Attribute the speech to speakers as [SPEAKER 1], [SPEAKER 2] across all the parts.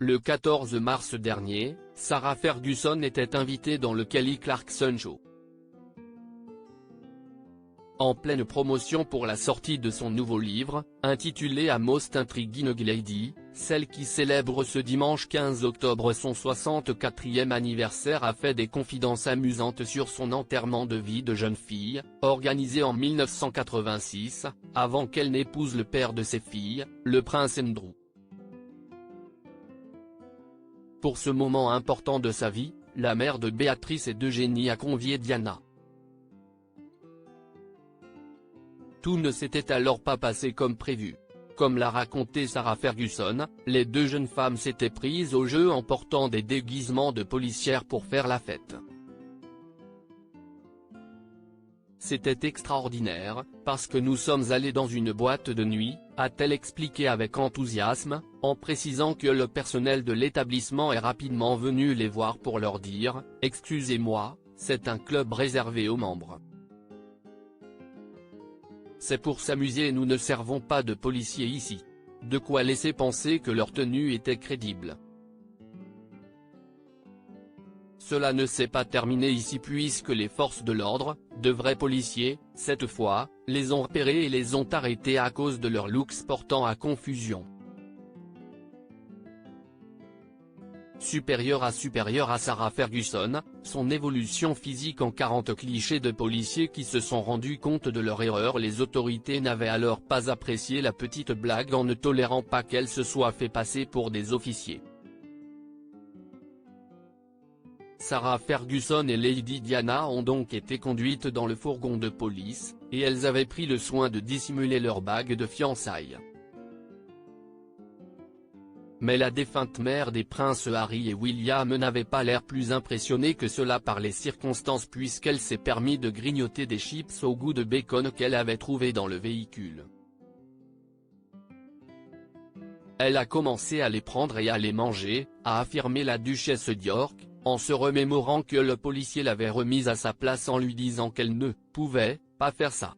[SPEAKER 1] Le 14 mars dernier, Sarah Ferguson était invitée dans le Kelly Clarkson Show. En pleine promotion pour la sortie de son nouveau livre, intitulé A Most Intriguing Lady, celle qui célèbre ce dimanche 15 octobre son 64e anniversaire a fait des confidences amusantes sur son enterrement de vie de jeune fille, organisé en 1986, avant qu'elle n'épouse le père de ses filles, le prince Andrew. Pour ce moment important de sa vie, la mère de Béatrice et d'Eugénie a convié Diana. Tout ne s'était alors pas passé comme prévu. Comme l'a raconté Sarah Ferguson, les deux jeunes femmes s'étaient prises au jeu en portant des déguisements de policières pour faire la fête. C'était extraordinaire, parce que nous sommes allés dans une boîte de nuit, a-t-elle expliqué avec enthousiasme, en précisant que le personnel de l'établissement est rapidement venu les voir pour leur dire « Excusez-moi, c'est un club réservé aux membres. C'est pour s'amuser et nous ne servons pas de policiers ici ». De quoi laisser penser que leur tenue était crédible. Cela ne s'est pas terminé ici puisque les forces de l'ordre, de vrais policiers, cette fois, les ont repérés et les ont arrêtés à cause de leur looks portant à confusion. Supérieure à Sarah Ferguson, son évolution physique en 40 clichés de policiers qui se sont rendus compte de leur erreur. Les autorités n'avaient alors pas apprécié la petite blague en ne tolérant pas qu'elle se soit fait passer pour des officiers. Sarah Ferguson et Lady Diana ont donc été conduites dans le fourgon de police, et elles avaient pris le soin de dissimuler leur bague de fiançailles. Mais la défunte mère des princes Harry et William n'avait pas l'air plus impressionnée que cela par les circonstances puisqu'elle s'est permis de grignoter des chips au goût de bacon qu'elle avait trouvé dans le véhicule. Elle a commencé à les prendre et à les manger, a affirmé la duchesse d'York, en se remémorant que le policier l'avait remise à sa place en lui disant qu'elle ne pouvait pas faire ça.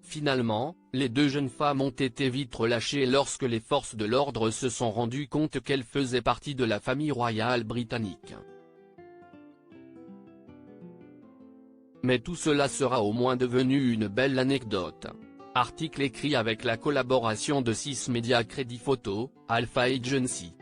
[SPEAKER 1] Finalement, les deux jeunes femmes ont été vite relâchées lorsque les forces de l'ordre se sont rendues compte qu'elles faisaient partie de la famille royale britannique. Mais tout cela sera au moins devenu une belle anecdote. Article écrit avec la collaboration de 6 médias Crédit Photo, Alpha Agency.